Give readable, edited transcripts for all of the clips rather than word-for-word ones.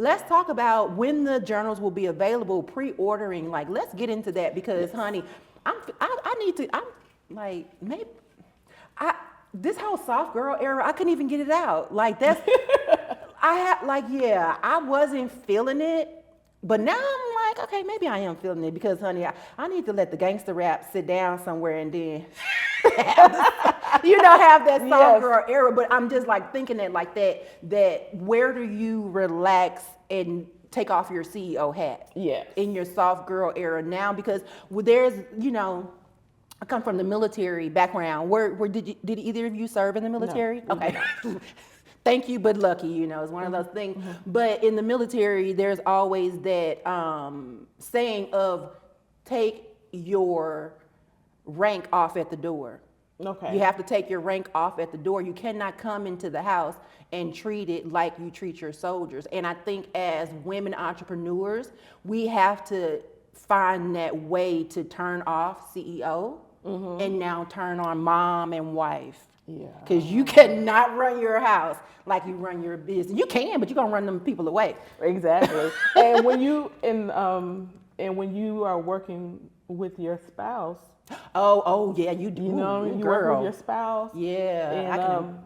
let's talk about when the journals will be available, pre-ordering. Like, let's get into that because, honey, I need to. I'm like, maybe I this whole soft girl era, I couldn't even get it out. Like that's I had like, yeah, I wasn't feeling it, but now I'm like, okay, maybe I am feeling it because, honey, I need to let the gangster rap sit down somewhere and then, have that soft girl era. But I'm just like thinking that like that where do you relax and take off your CEO hat? Yes. In your soft girl era now because there's, I come from the military background. Where did either of you serve in the military? No, okay. Thank you, but lucky, it's one of those things. Mm-hmm. But in the military, there's always that saying of take your rank off at the door. Okay. You have to take your rank off at the door. You cannot come into the house and treat it like you treat your soldiers. And I think as women entrepreneurs, we have to find that way to turn off CEO and now turn on mom and wife. Yeah. Because you cannot run your house like you run your business. You can, but you're gonna run them people away. Exactly. And when you when you are working with your spouse. Oh yeah, you do. You girl. work with your spouse. Yeah. And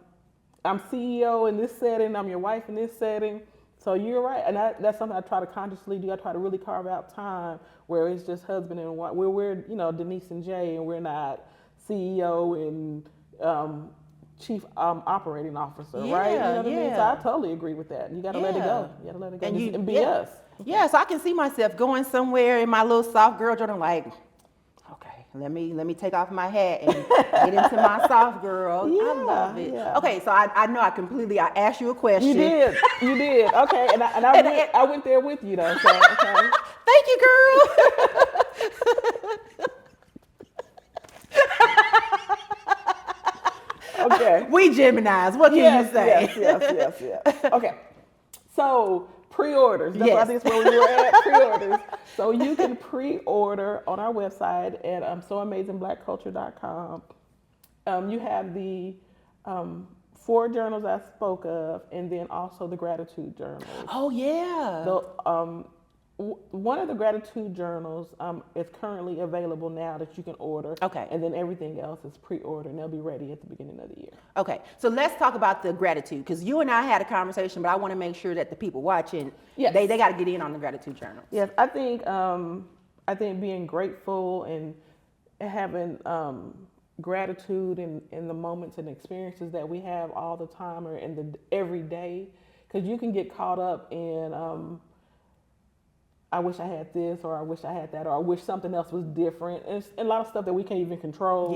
I'm CEO in this setting. I'm your wife in this setting. So you're right, and that's something I try to consciously do. I try to really carve out time where it's just husband and wife. We're Denise and Jay, and we're not CEO and chief operating officer, right? You know what I mean? So I totally agree with that. You got to let it go. You got to let it go and be us. Yeah, so I can see myself going somewhere in my little soft girl journal, like, okay, let me take off my hat and get into my soft girl. Yeah, I love it. Yeah. Okay, so I know I asked you a question. You did. Okay, and I went there with you though. So, okay. Thank you, girl. Okay. We Geminis. What can you say? Yes. Okay. So pre-orders. That's I think it's where we were at. Pre-orders. So you can pre-order on our website at soamazingblackculture.com. You have the 4 journals I spoke of, and then also the gratitude journals. Oh yeah. One of the gratitude journals is currently available now that you can order. Okay. And then everything else is pre-ordered, and they'll be ready at the beginning of the year. Okay. So let's talk about the gratitude, because you and I had a conversation, but I want to make sure that the people watching, they got to get in on the gratitude journal. Yes, I think being grateful and having gratitude in the moments and experiences that we have all the time or in the everyday, because you can get caught up in I wish I had this, or I wish I had that, or I wish something else was different. And it's a lot of stuff that we can't even control,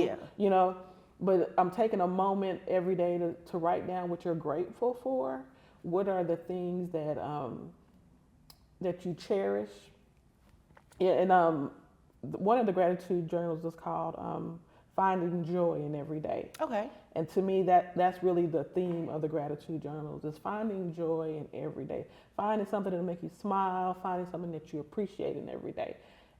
But I'm taking a moment every day to write down what you're grateful for. What are the things that that you cherish? Yeah, and one of the gratitude journals is called Finding Joy in Every Day. Okay. And to me, that's really the theme of the gratitude journals, is finding joy in every day, finding something that'll make you smile, finding something that you appreciate in every day.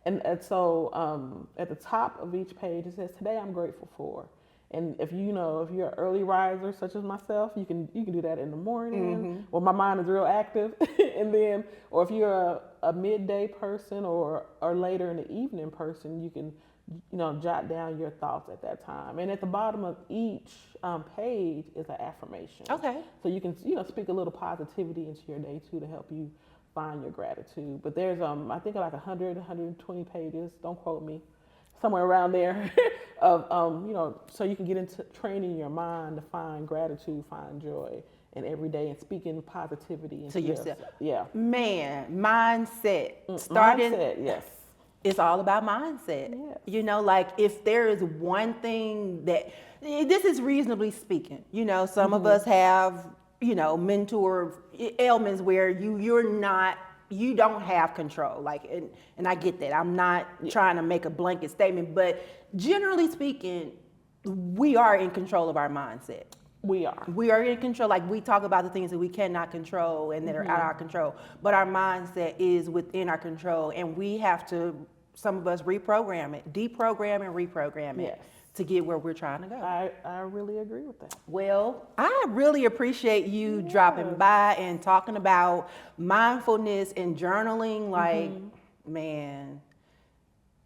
And so at the top of each page, it says, today I'm grateful for. And if you're an early riser, such as myself, you can do that in the morning, or my mind is real active. And then, or if you're a midday person or later in the evening person, you can jot down your thoughts at that time. And at the bottom of each page is an affirmation. Okay. So you can, speak a little positivity into your day too to help you find your gratitude. But there's, I think like 100, 120 pages, don't quote me, somewhere around there of, so you can get into training your mind to find gratitude, find joy in every day, and speaking positivity into yourself. Yeah. Man, mindset. Mindset, yes. It's all about mindset. Yes. Like if there is one thing that, this is reasonably speaking, some of us have, mentor ailments where you don't have control. Like, and I get that. I'm not trying to make a blanket statement, but generally speaking, we are in control of our mindset. We are in control. Like we talk about the things that we cannot control and that are out of our control, but our mindset is within our control, and we have to, some of us, reprogram it, deprogram and reprogram it. Yes. to get where we're trying to go. I really agree with that. Well, I really appreciate you dropping by and talking about mindfulness and journaling. Like, man,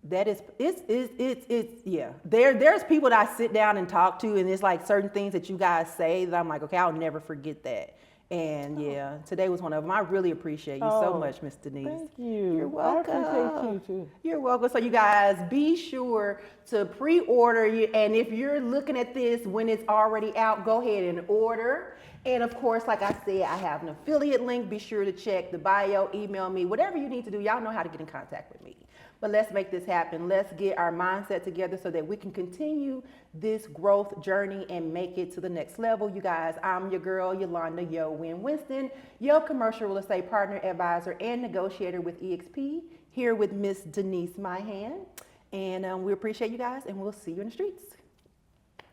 that is it's yeah. There's people that I sit down and talk to, and it's like certain things that you guys say that I'm like, okay, I'll never forget that. And yeah, today was one of them. I really appreciate you so much, Miss Denise. Thank you. You're welcome. I appreciate you too. You're welcome. So you guys be sure to pre-order, and if you're looking at this when it's already out, go ahead and order. And of course, like I said, I have an affiliate link. Be sure to check the bio, email me, whatever you need to do. Y'all know how to get in contact with me. But let's make this happen. Let's get our mindset together so that we can continue this growth journey and make it to the next level. You guys, I'm your girl, Yolanda Yo Win Winston, your commercial real estate partner, advisor, and negotiator with EXP, here with Miss Denise Myhand. And we appreciate you guys, and we'll see you in the streets.